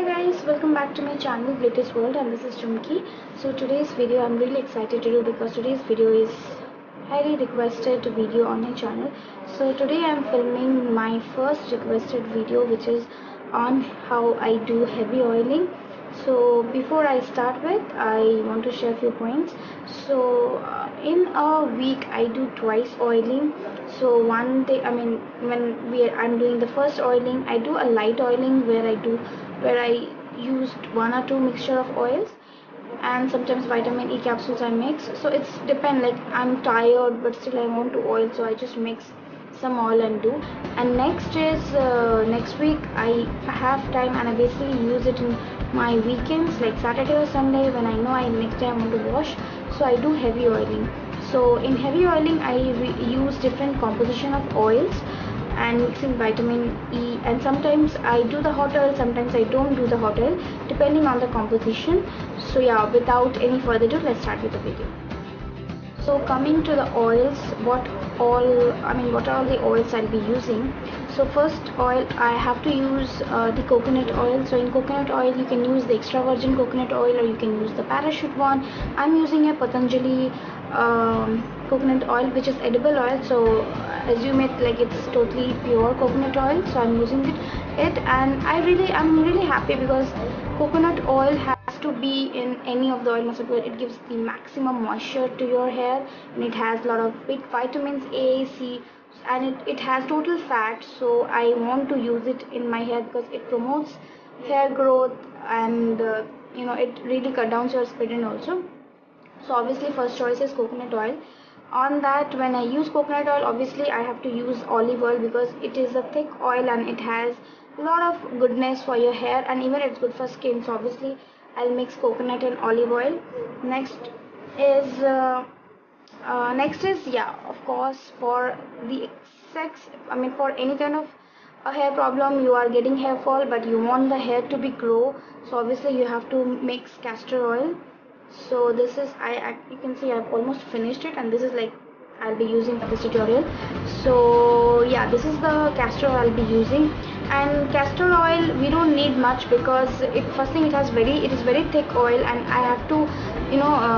guys, welcome back to my channel Glitters World, and this is Chumki. So today's video I'm really excited to do because today's video is highly requested video on my channel. So today I'm filming my first requested video, which is on how I do heavy oiling. So before I start with, I want to share a few points. So in a week I do twice oiling. So one day, I'm doing the first oiling, I do a light oiling where I used one or two mixture of oils, and sometimes vitamin E capsules I mix. So it's depend, like I'm tired but still I want to oil, so I just mix some oil and do. And next is next week I have time and I basically use it in my weekends, like Saturday or Sunday, when I know next day I want to wash, so I do heavy oiling. So in heavy oiling I use different composition of oils and mixing vitamin E, and sometimes I do the hot oil, sometimes I don't do the hot oil, depending on the composition. So yeah, without any further ado, let's start with the video. So coming to the oils, what are all the oils I'll be using. So first oil, I have to use the coconut oil. So in coconut oil you can use the extra virgin coconut oil or you can use the parachute one. I'm using a Patanjali coconut oil, which is edible oil, so assume it like it's totally pure coconut oil. So I'm using it, and I'm really happy because coconut oil has to be in any of the oil massage oil. It gives the maximum moisture to your hair, and it has a lot of big vitamins A, C, and it has total fat. So I want to use it in my hair because it promotes hair growth, and it really cut down your spin also. So obviously first choice is coconut oil. On that, when I use coconut oil, obviously I have to use olive oil because it is a thick oil and it has a lot of goodness for your hair, and even it's good for skin. So obviously I'll mix coconut and olive oil. Is next is yeah, of course, for the for any kind of a hair problem, you are getting hair fall but you want the hair to be grow, so obviously you have to mix castor oil. So this is you can see I've almost finished it, and this is like I'll be using for this tutorial. So yeah, this is the castor oil I'll be using. And castor oil, we don't need much because first thing, it is very thick oil, and I have to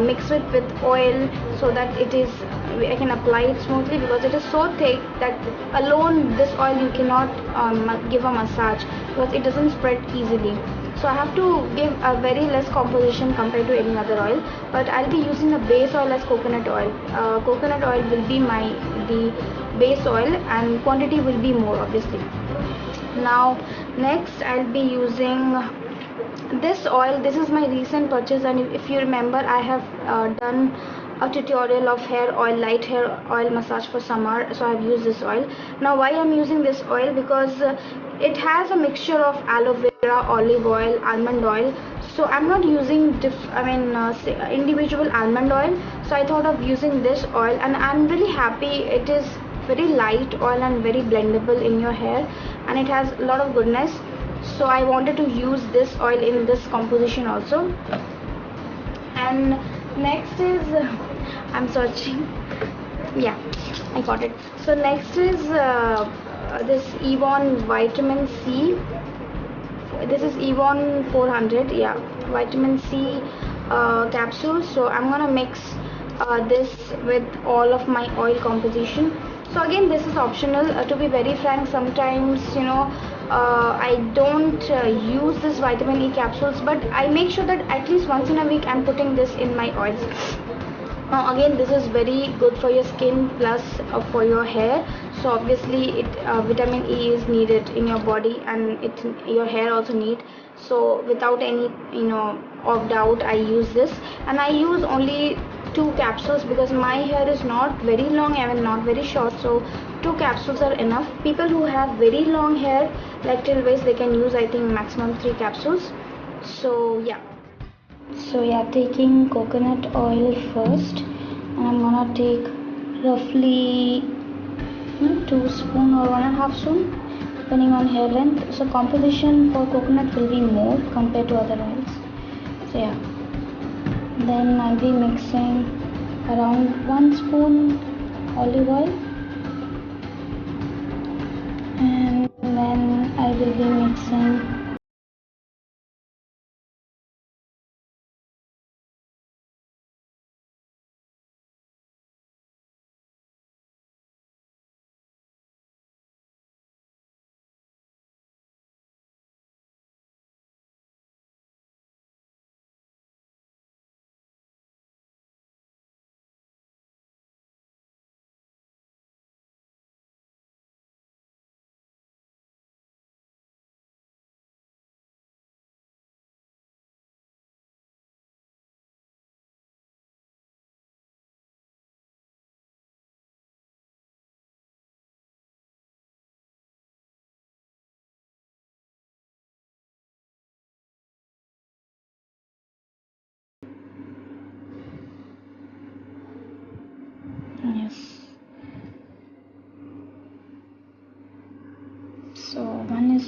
mix it with oil so that I can apply it smoothly, because it is so thick that alone this oil you cannot give a massage because it doesn't spread easily. So I have to give a very less composition compared to any other oil, but I'll be using the base oil as coconut oil. Coconut oil will be the base oil, and quantity will be more obviously. Now next I'll be using this oil. This is my recent purchase, and if you remember, I have done a tutorial of light hair oil massage for summer, so I've used this oil. Now why I'm using this oil, because it has a mixture of aloe vera, olive oil, almond oil. So I'm not using individual almond oil, so I thought of using this oil, and I'm really happy. It is very light oil and very blendable in your hair, and it has a lot of goodness. So I wanted to use this oil in this composition also. And next is I'm searching, yeah, I got it. So next is this Yvonne vitamin C. This is Yvonne 400, yeah, vitamin C capsules. So I'm gonna mix this with all of my oil composition. So again, this is optional. To be very frank, sometimes I don't use this vitamin E capsules, but I make sure that at least once in a week I'm putting this in my oils. Now again, this is very good for your skin plus for your hair. So obviously vitamin E is needed in your body, and your hair also need. So without any of doubt, I use this, and I use only 2 capsules because my hair is not very long and not very short, so 2 capsules are enough. People who have very long hair, like till waist, they can use I think maximum 3 capsules. So yeah. So yeah, taking coconut oil first, and I'm gonna take roughly 2 spoon or 1.5 spoon depending on hair length. So composition for coconut will be more compared to other oils. So yeah, then I'll be mixing around 1 spoon olive oil, and then I will be mixing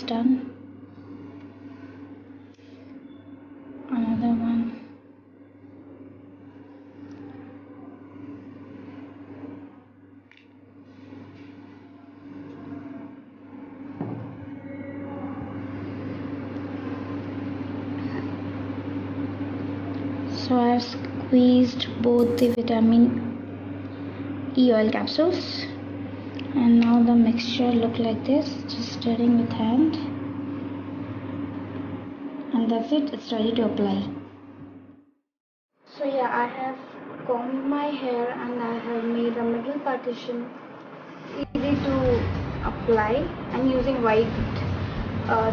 done. Another one. So I've squeezed both the vitamin E oil capsules, and now the mixture look like this, just stirring with hand, and that's it, it's ready to apply. So yeah, I have combed my hair and I have made a middle partition easy to apply. I'm using white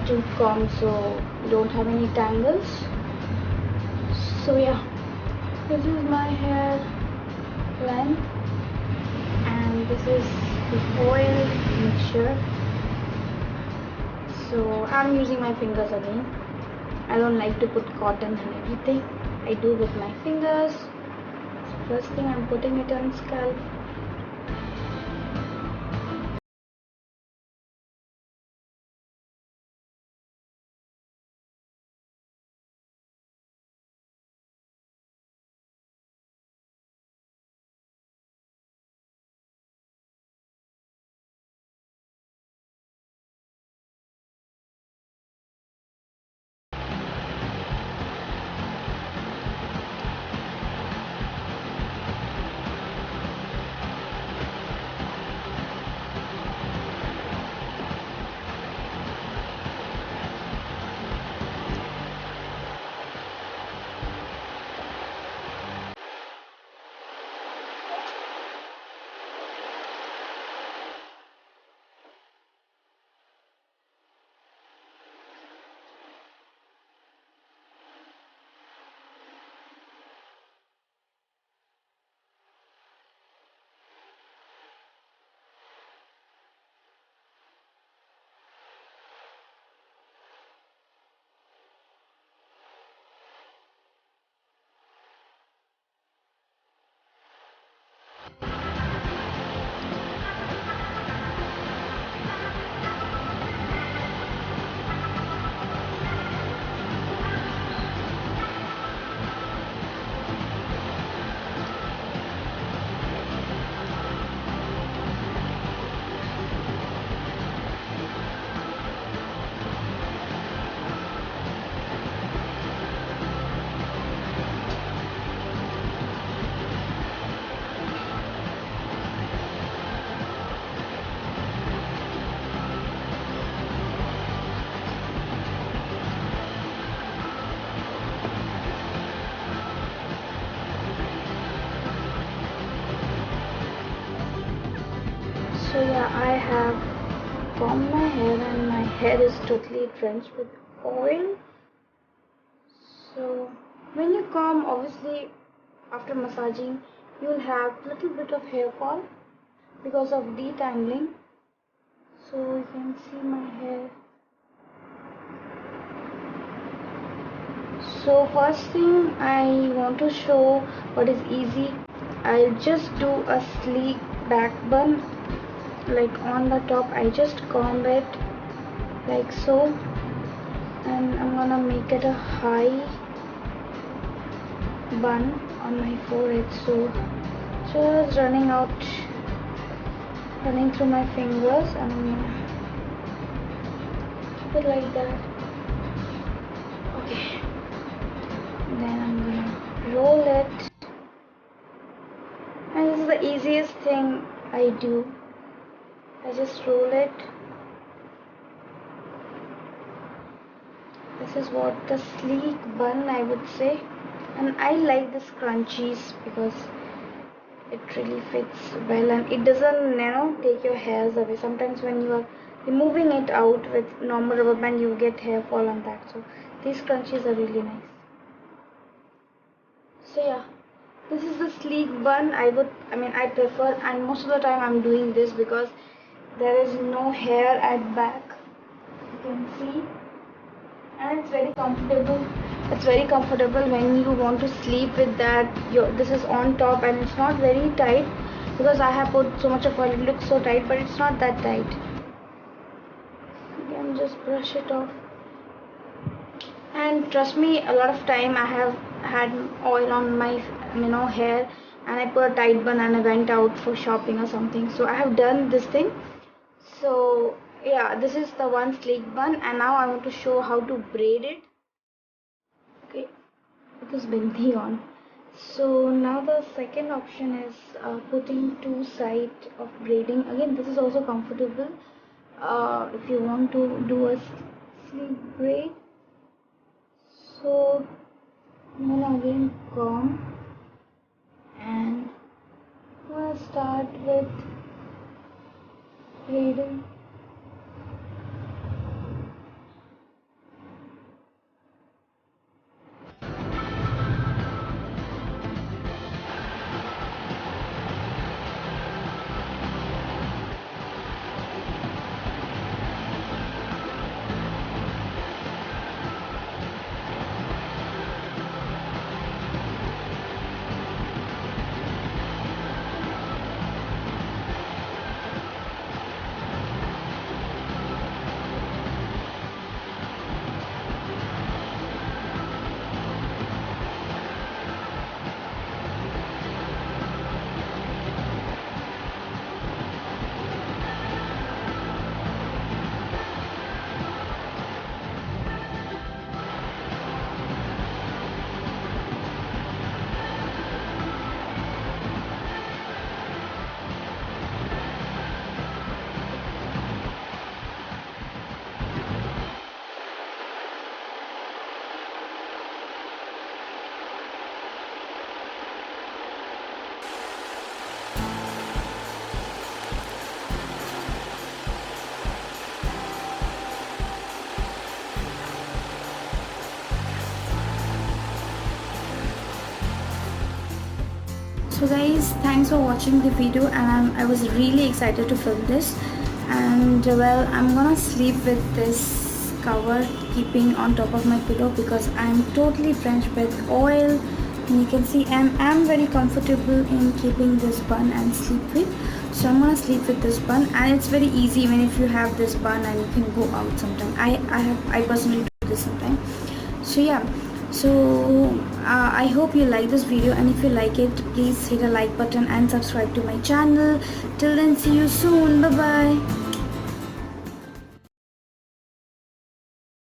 tooth comb so you don't have any tangles. So yeah, this is my hair length and this is the oil mixture. So I'm using my fingers again. I don't like to put cotton and everything. I do with my fingers. So first thing, I'm putting it on scalp. So yeah, I have combed my hair and my hair is totally drenched with oil. So when you comb, obviously after massaging, you'll have little bit of hair fall because of detangling. So you can see my hair. So first thing I want to show what is easy. I'll just do a sleek back bun, like on the top. I just comb it like so, and I'm gonna make it a high bun on my forehead. So just running through my fingers, and I'm gonna keep it like that. Okay, then I'm gonna roll it, and this is the easiest thing I do. I just roll it. This is what the sleek bun, I would say, and I like the scrunchies because it really fits well and it doesn't take your hairs away. Sometimes when you are removing it out with normal rubber band, you get hair fall on that. So these scrunchies are really nice. So yeah, this is the sleek bun. I prefer, and most of the time I'm doing this because there is no hair at back, you can see, and it's very comfortable. It's very comfortable when you want to sleep with that. This is on top and it's not very tight because I have put so much of oil. It looks so tight, but it's not that tight. You can and just brush it off. And trust me, a lot of time I have had oil on my hair, and I put a tight bun and I went out for shopping or something, so I have done this thing. So yeah, this is the one sleek bun, and now I want to show how to braid it. Okay, put this bindi on. So now the second option is putting two sides of braiding. Again, this is also comfortable if you want to do a sleek braid. So I'm gonna again comb, and I'm gonna start with braiding. So guys, thanks for watching the video, and I was really excited to film this. And well, I'm gonna sleep with this cover keeping on top of my pillow because I'm totally drenched with oil, and you can see I'm very comfortable in keeping this bun and sleep with. So I'm gonna sleep with this bun, and it's very easy even if you have this bun and you can go out sometime. I personally do this sometime. So yeah, so I hope you like this video, and if you like it, please hit a like button and subscribe to my channel. Till then, see you soon. Bye bye.